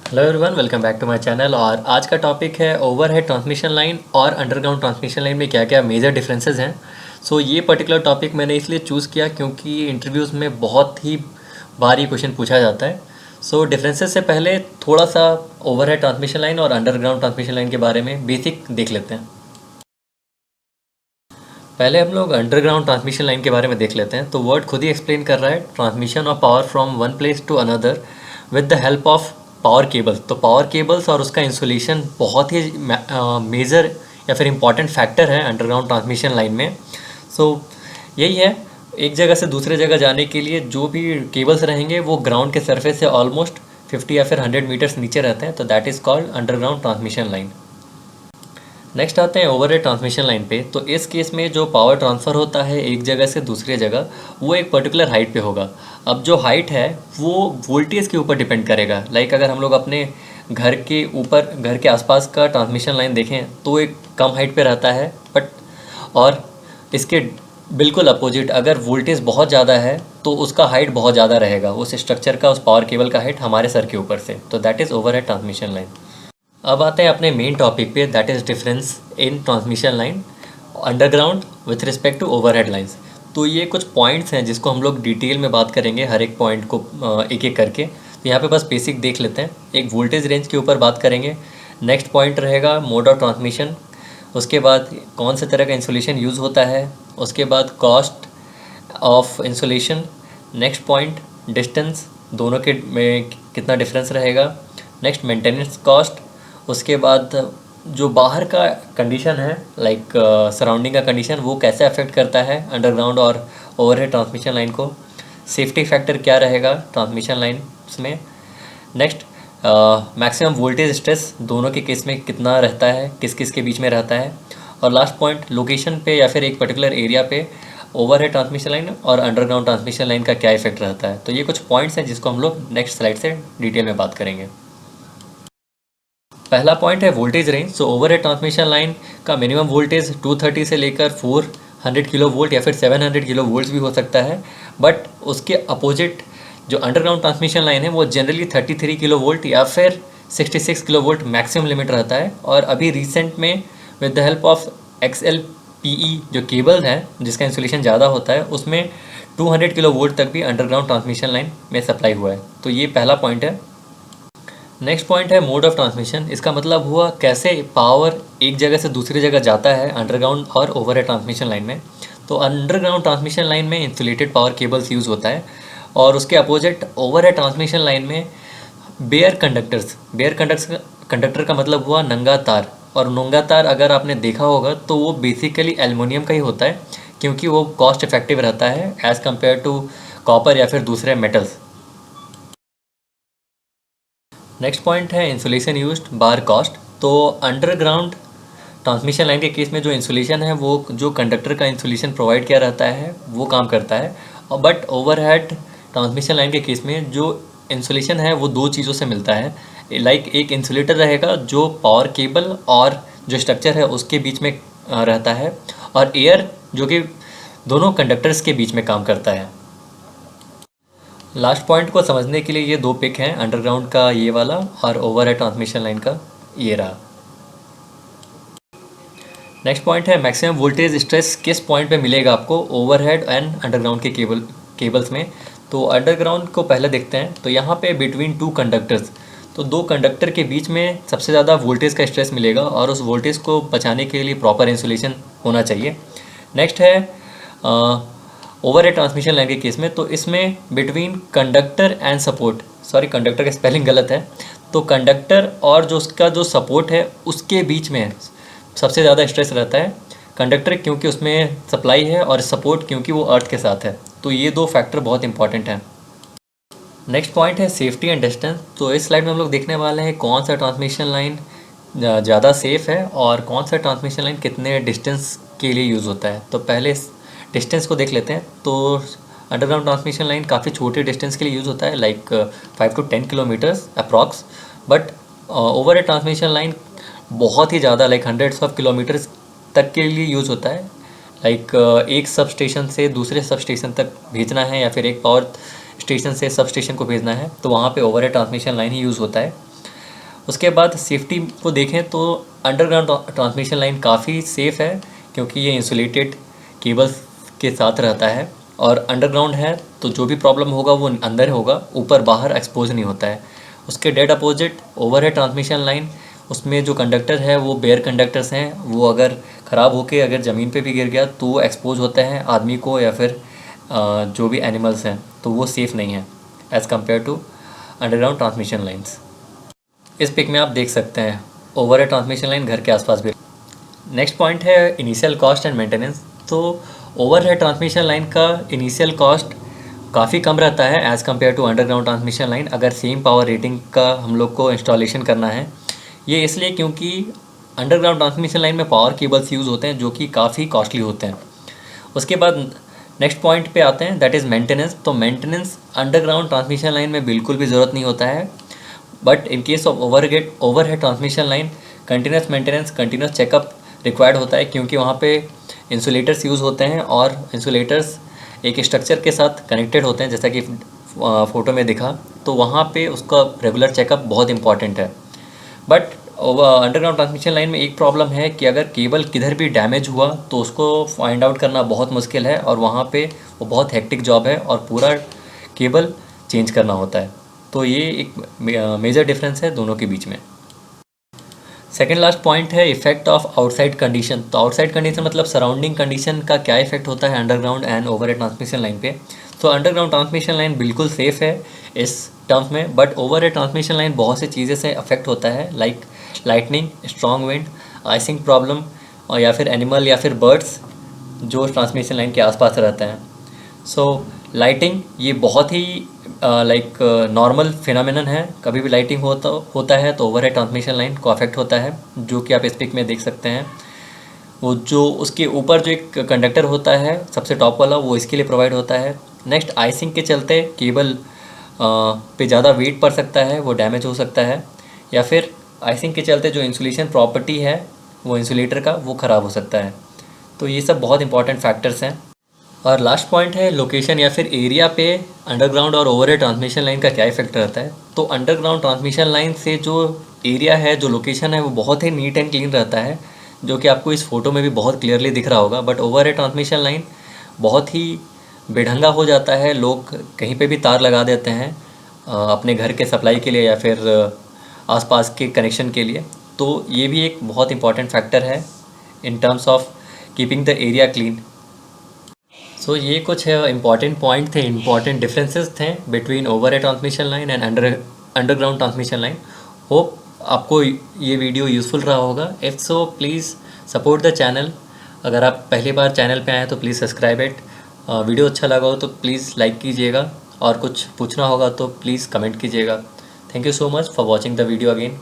Hello everyone, welcome back to my channel. और आज का टॉपिक है ओवरहेड ट्रांसमिशन लाइन और अंडरग्राउंड ट्रांसमिशन लाइन में क्या क्या मेजर डिफरेंसेस हैं। ये पर्टिकुलर टॉपिक मैंने इसलिए चूज़ किया क्योंकि इंटरव्यूज़ में बहुत ही बार ये क्वेश्चन पूछा जाता है। डिफरेंसेस से पहले थोड़ा सा ओवरहेड ट्रांसमिशन लाइन और अंडरग्राउंड ट्रांसमिशन लाइन के बारे में बेसिक देख लेते हैं। पहले हम लोग अंडरग्राउंड ट्रांसमिशन लाइन के बारे में देख लेते हैं। तो वर्ड खुद ही एक्सप्लेन कर रहा है, transmission of power from one place to another with the help of power cables. तो पावर केबल्स और उसका इंसुलेशन बहुत ही मेजर या फिर इम्पॉर्टेंट फैक्टर है अंडरग्राउंड ट्रांसमिशन लाइन में। यही है, एक जगह से दूसरे जगह जाने के लिए जो भी केबल्स रहेंगे वो ग्राउंड के सरफेस से ऑलमोस्ट 50 या फिर 100 मीटर्स नीचे रहते हैं। तो that is called underground transmission line. Next आते हैं ओवरहेड ट्रांसमिशन लाइन पे। तो इस केस में जो पावर ट्रांसफ़र होता है एक जगह से दूसरी जगह, वो एक पर्टिकुलर हाइट पे होगा। अब जो हाइट है वो वोल्टेज के ऊपर डिपेंड करेगा। अगर हम लोग अपने घर के ऊपर, घर के आसपास का ट्रांसमिशन लाइन देखें तो एक कम हाइट पे रहता है, बट और इसके बिल्कुल अपोजिट अगर वोल्टेज बहुत ज़्यादा है तो उसका हाइट बहुत ज़्यादा रहेगा, उस स्ट्रक्चर का, उस पावर केबल का हाइट हमारे सर के ऊपर से। तो that is overhead transmission line. अब आते हैं अपने मेन टॉपिक पे, that is difference in transmission line underground with respect to overhead lines. तो ये कुछ पॉइंट्स हैं जिसको हम लोग डिटेल में बात करेंगे, हर एक पॉइंट को एक एक करके। तो यहाँ पे बस बेसिक देख लेते हैं। एक वोल्टेज रेंज के ऊपर बात करेंगे। नेक्स्ट पॉइंट रहेगा मोड ऑफ ट्रांसमिशन। उसके बाद कौन से तरह का इंसुलेशन यूज़ होता है। उसके बाद cost of insulation. Next point distance, दोनों के में कितना डिफरेंस रहेगा। Next maintenance cost. उसके बाद जो बाहर का कंडीशन है, सराउंडिंग का कंडीशन, वो कैसे अफेक्ट करता है अंडरग्राउंड और ओवरहेड ट्रांसमिशन लाइन को। सेफ्टी फैक्टर क्या रहेगा ट्रांसमिशन लाइन्स में। नेक्स्ट मैक्सिमम वोल्टेज स्ट्रेस दोनों के केस में कितना रहता है, किस किस के बीच में रहता है। और लास्ट पॉइंट लोकेशन पे या फिर एक पर्टिकुलर एरिया पे ओवरहेड ट्रांसमिशन लाइन और अंडरग्राउंड ट्रांसमिशन लाइन का क्या इफेक्ट रहता है। तो ये कुछ पॉइंट्स हैं जिसको हम लोग नेक्स्ट स्लाइड से डिटेल में बात करेंगे। पहला पॉइंट है voltage range. Overhead transmission line का मिनिमम वोल्टेज 230 से लेकर 400 किलो वोल्ट या फिर 700 किलो वोल्ट भी हो सकता है। बट उसके अपोजिट जो अंडरग्राउंड ट्रांसमिशन लाइन है वो जनरली 33 किलो वोल्ट या फिर 66 किलो वोल्ट मैक्सिमम लिमिट रहता है। और अभी रिसेंट में with the help of XLPE जो केबल है जिसका इंसुलेशन ज़्यादा होता है, उसमें 200 किलो वोल्ट तक भी अंडरग्राउंड ट्रांसमिशन लाइन में सप्लाई हुआ है। तो ये पहला पॉइंट है। नेक्स्ट पॉइंट है मोड ऑफ ट्रांसमिशन। इसका मतलब हुआ कैसे पावर एक जगह से दूसरी जगह जाता है अंडरग्राउंड और ओवरहेड ट्रांसमिशन लाइन में। तो अंडरग्राउंड ट्रांसमिशन लाइन में इंसुलेटेड पावर केबल्स यूज़ होता है और उसके अपोजिट ओवरहेड ट्रांसमिशन लाइन में बेयर कंडक्टर्स। कंडक्टर का मतलब हुआ नंगा तार। और नंगा तार अगर आपने देखा होगा तो वो बेसिकली एल्युमिनियम का ही होता है, क्योंकि वो कॉस्ट इफेक्टिव रहता है एज़ कम्पेयर टू कॉपर या फिर दूसरे मेटल्स। नेक्स्ट पॉइंट है इंसुलेशन यूज्ड बार कॉस्ट। तो अंडरग्राउंड ट्रांसमिशन लाइन के केस में जो इंसुलेशन है वो जो कंडक्टर का इंसुलेशन प्रोवाइड किया रहता है वो काम करता है। और बट ओवरहेड ट्रांसमिशन लाइन के केस में जो इंसुलेशन है वो दो चीज़ों से मिलता है। एक इंसुलेटर रहेगा जो पावर केबल और जो स्ट्रक्चर है उसके बीच में रहता है, और एयर जो कि दोनों कंडक्टर्स के बीच में काम करता है। लास्ट पॉइंट को समझने के लिए ये दो पिक हैं, अंडरग्राउंड का ये वाला और ओवरहेड ट्रांसमिशन लाइन का ये रहा। नेक्स्ट पॉइंट है मैक्सिमम वोल्टेज स्ट्रेस किस पॉइंट पे मिलेगा आपको ओवरहेड एंड अंडरग्राउंड के केबल्स में। तो अंडरग्राउंड को पहले देखते हैं। तो यहाँ पे बिटवीन टू कंडक्टर्स, तो दो कंडक्टर के बीच में सबसे ज़्यादा वोल्टेज का स्ट्रेस मिलेगा और उस वोल्टेज को बचाने के लिए प्रॉपर इंसुलेशन होना चाहिए। नेक्स्ट है ओवरहेड ट्रांसमिशन लाइन के केस में, तो इसमें between conductor and support, sorry conductor का स्पेलिंग गलत है, तो कंडक्टर और जो उसका जो सपोर्ट है उसके बीच में सबसे ज़्यादा स्ट्रेस रहता है। कंडक्टर क्योंकि उसमें सप्लाई है और सपोर्ट क्योंकि वो अर्थ के साथ है। तो ये दो फैक्टर बहुत इंपॉर्टेंट हैं। नेक्स्ट पॉइंट है सेफ्टी एंड डिस्टेंस। तो इस स्लाइड में हम लोग देखने वाले हैं कौन सा ट्रांसमिशन लाइन ज़्यादा सेफ़ है और कौन सा ट्रांसमिशन लाइन कितने डिस्टेंस के लिए यूज़ होता है। तो पहले डिस्टेंस को देख लेते हैं। तो अंडरग्राउंड ट्रांसमिशन लाइन काफ़ी छोटे डिस्टेंस के लिए यूज़ होता है, 5 to 10 kilometres approx. But overhead transmission line बहुत ही ज़्यादा हंड्रेड्स ऑफ किलोमीटर्स तक के लिए यूज़ होता है। एक सब स्टेशन से दूसरे सब स्टेशन तक भेजना है या फिर एक पावर स्टेशन से सब स्टेशन को भेजना है तो वहाँ पे ओवरहेड ट्रांसमिशन लाइन ही यूज़ होता है। उसके बाद सेफ्टी को देखें तो अंडरग्राउंड ट्रांसमिशन लाइन काफ़ी सेफ़ है, क्योंकि ये इंसुलेटेड केबल्स के साथ रहता है, और अंडरग्राउंड है तो जो भी प्रॉब्लम होगा वो अंदर होगा, ऊपर बाहर एक्सपोज नहीं होता है। उसके dead opposite overhead transmission line, उसमें जो कंडक्टर है वो बेयर कंडक्टर्स हैं, वो अगर ख़राब होके अगर ज़मीन पे भी गिर गया तो वो एक्सपोज होते हैं आदमी को या फिर जो भी एनिमल्स हैं, तो वो सेफ़ नहीं है as compare to underground transmission lines. इस पिक में आप देख सकते हैं ओवरहेड ट्रांसमिशन लाइन घर के आसपास भी। नेक्स्ट पॉइंट है इनिशियल कॉस्ट एंड मेंटेनेंस। तो ओवरहेड ट्रांसमिशन लाइन का इनिशियल कॉस्ट काफ़ी कम रहता है as compare to underground transmission line, अगर सेम पावर रेटिंग का हम लोग को इंस्टॉलेशन करना है। ये इसलिए क्योंकि अंडरग्राउंड ट्रांसमिशन लाइन में पावर केबल्स यूज़ होते हैं जो कि काफ़ी कॉस्टली होते हैं। उसके बाद नेक्स्ट पॉइंट पे आते हैं, दैट इज़ मेंटेनेंस। तो मेंटेनेंस अंडरग्राउंड ट्रांसमिशन लाइन में बिल्कुल भी ज़रूरत नहीं होता है, but in case of overhead transmission line continuous maintenance, continuous checkup required होता है, क्योंकि वहाँ पे इंसुलेटर्स यूज़ होते हैं और इंसुलेटर्स एक स्ट्रक्चर के साथ कनेक्टेड होते हैं, जैसा कि फ़ोटो में दिखा। तो वहाँ पे उसका रेगुलर चेकअप बहुत इंपॉर्टेंट है। बट अंडरग्राउंड ट्रांसमिशन लाइन में एक प्रॉब्लम है कि अगर केबल किधर भी डैमेज हुआ तो उसको फाइंड आउट करना बहुत मुश्किल है, और वहाँ पे वो बहुत हेक्टिक जॉब है और पूरा केबल चेंज करना होता है। तो ये एक मेजर डिफरेंस है दोनों के बीच में। सेकेंड लास्ट पॉइंट है इफेक्ट ऑफ आउटसाइड कंडीशन। तो आउटसाइड कंडीशन मतलब सराउंडिंग कंडीशन का क्या इफेक्ट होता है underground and overhead transmission line पे। तो अंडरग्राउंड ट्रांसमिशन लाइन बिल्कुल सेफ़ है इस टर्म्स में, बट ओवरहेड ट्रांसमिशन लाइन बहुत सी चीज़ें से अफेक्ट होता है, like lightning, strong wind, icing problem, और या फिर एनिमल या फिर बर्ड्स जो ट्रांसमिशन लाइन के आसपास रहते हैं। सो लाइटिंग ये बहुत ही लाइक नॉर्मल फिनोमेनन है, कभी भी लाइटिंग होता है तो ओवरहेड ट्रांसमिशन लाइन को अफेक्ट होता है, जो कि आप इस पिक में देख सकते हैं। वो जो उसके ऊपर जो एक कंडक्टर होता है सबसे टॉप वाला, वो इसके लिए प्रोवाइड होता है। नेक्स्ट आइसिंग के चलते केबल पे ज़्यादा वेट पड़ सकता है, वो डैमेज हो सकता है, या फिर आइसिंग के चलते जो इंसुलेशन प्रॉपर्टी है वो इंसुलेटर का वो ख़राब हो सकता है। तो ये सब बहुत इंपॉर्टेंट फैक्टर्स हैं। और लास्ट पॉइंट है लोकेशन या फिर एरिया पे अंडरग्राउंड और ओवरहेड ट्रांसमिशन लाइन का क्या इफेक्ट रहता है। तो अंडरग्राउंड ट्रांसमिशन लाइन से जो एरिया है, जो लोकेशन है, वो बहुत ही नीट एंड क्लीन रहता है, जो कि आपको इस फोटो में भी बहुत क्लियरली दिख रहा होगा। बट ओवरहेड ट्रांसमिशन लाइन बहुत ही बेढंगा हो जाता है, लोग कहीं पे भी तार लगा देते हैं अपने घर के सप्लाई के लिए या फिर आसपास के कनेक्शन के लिए। तो ये भी एक बहुत इंपॉर्टेंट फैक्टर है in terms of keeping the area clean. So ये कुछ इंपॉर्टेंट पॉइंट थे, इंपॉर्टेंट डिफरेंसेस थे between overhead transmission line and underground transmission line. Hope आपको ये वीडियो यूज़फुल रहा होगा। If so please support the channel. अगर आप पहली बार चैनल पे आए तो प्लीज़ सब्सक्राइब इट। वीडियो अच्छा लगा हो तो प्लीज़ लाइक कीजिएगा, और कुछ पूछना होगा तो प्लीज़ कमेंट कीजिएगा। Thank you so much for watching the video again.